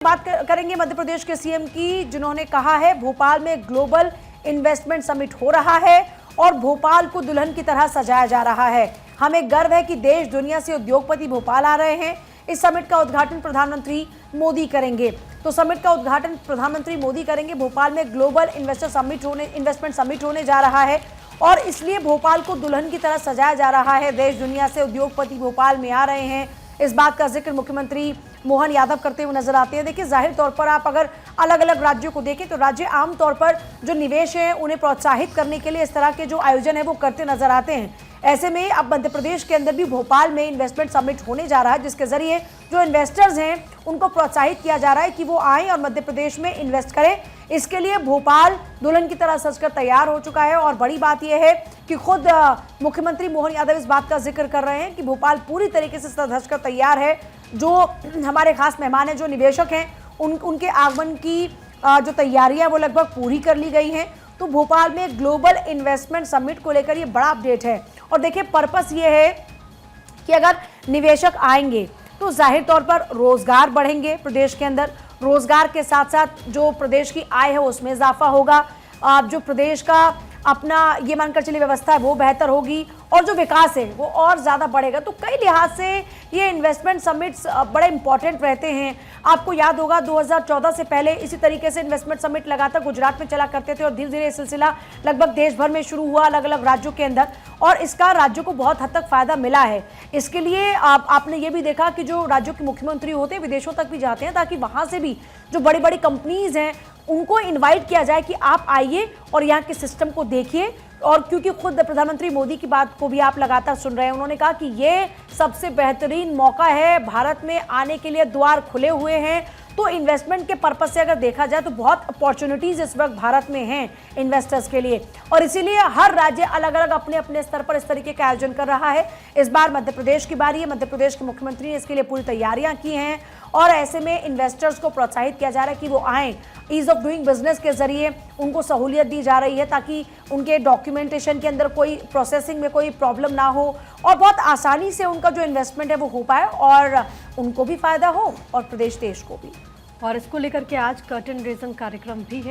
करेंगे मध्य प्रदेश के सीएम की, जिन्होंने कहा है भोपाल में ग्लोबल इन्वेस्टमेंट समिट हो रहा है और भोपाल को दुल्हन की तरह सजाया जा रहा है। हमें गर्व है कि देश दुनिया से उद्योगपति भोपाल आ रहे हैं। इस समिट का उद्घाटन प्रधानमंत्री मोदी करेंगे। तो समिट का उद्घाटन प्रधानमंत्री मोदी करेंगे। भोपाल में ग्लोबल इन्वेस्टमेंट समिट होने जा रहा है और इसलिए भोपाल को दुल्हन की तरह सजाया जा रहा है। देश दुनिया से उद्योगपति भोपाल में आ रहे हैं। इस बात का जिक्र मुख्यमंत्री मोहन यादव करते हुए नजर आते हैं। देखिए, जाहिर तौर पर आप अगर अलग अलग राज्यों को देखें तो राज्य आमतौर पर जो निवेश है उन्हें प्रोत्साहित करने के लिए इस तरह के जो आयोजन है वो करते नजर आते हैं। ऐसे में अब मध्य प्रदेश के अंदर भी भोपाल में इन्वेस्टमेंट समिट होने जा रहा है, जिसके जरिए जो इन्वेस्टर्स हैं उनको प्रोत्साहित किया जा रहा है कि वो आएँ और मध्य प्रदेश में इन्वेस्ट करें। इसके लिए भोपाल दुल्हन की तरह सजकर तैयार हो चुका है और बड़ी बात यह है कि खुद मुख्यमंत्री मोहन यादव इस बात का जिक्र कर रहे हैं कि भोपाल पूरी तरीके से सजकर तैयार है। जो हमारे खास मेहमान हैं, जो निवेशक हैं, उनके आगमन की जो तैयारियां वो लगभग पूरी कर ली गई हैं। तो भोपाल में ग्लोबल इन्वेस्टमेंट समिट को लेकर ये बड़ा अपडेट है। और देखिए, पर्पस ये है कि अगर निवेशक आएंगे तो जाहिर तौर पर रोजगार बढ़ेंगे प्रदेश के अंदर। रोजगार के साथ साथ जो प्रदेश की आय है उसमें इजाफा होगा। जो प्रदेश का अपना ये मानकर चलिए व्यवस्था है वो बेहतर होगी और जो विकास है वो और ज़्यादा बढ़ेगा। तो कई लिहाज से ये इन्वेस्टमेंट समिट्स बड़े इंपॉर्टेंट रहते हैं। आपको याद होगा 2014 से पहले इसी तरीके से इन्वेस्टमेंट समिट लगातार गुजरात में चला करते थे और धीरे धीरे ये सिलसिला लगभग देश भर में शुरू हुआ अलग अलग राज्यों के अंदर, और इसका राज्यों को बहुत हद तक फायदा मिला है। इसके लिए आपने ये भी देखा कि जो राज्यों के मुख्यमंत्री होते हैं विदेशों तक भी जाते हैं ताकि वहाँ से भी जो बड़ी बड़ी कंपनीज हैं उनको इनवाइट किया जाए कि आप आइए और यहाँ के सिस्टम को देखिए। और क्योंकि खुद प्रधानमंत्री मोदी की बात को भी आप लगातार सुन रहे हैं, उन्होंने कहा कि ये सबसे बेहतरीन मौका है, भारत में आने के लिए द्वार खुले हुए हैं। तो इन्वेस्टमेंट के पर्पस से अगर देखा जाए तो बहुत अपॉर्चुनिटीज इस वक्त भारत में हैं इन्वेस्टर्स के लिए, और इसीलिए हर राज्य अलग अलग अपने अपने स्तर पर इस तरीके का आयोजन कर रहा है। इस बार मध्य प्रदेश की बारी है। मध्य प्रदेश के मुख्यमंत्री ने इसके लिए पूरी तैयारियां की हैं और ऐसे में इन्वेस्टर्स को प्रोत्साहित किया जा रहा है कि वो आएँ। ईज ऑफ डूइंग बिजनेस के जरिए उनको सहूलियत दी जा रही है ताकि उनके डॉक्यूमेंटेशन के अंदर कोई प्रोसेसिंग में कोई प्रॉब्लम ना हो और बहुत आसानी से उनका जो इन्वेस्टमेंट है वो हो पाए और उनको भी फायदा हो और प्रदेश देश को भी। और इसको लेकर के आज कर्टन रेजन कार्यक्रम भी है।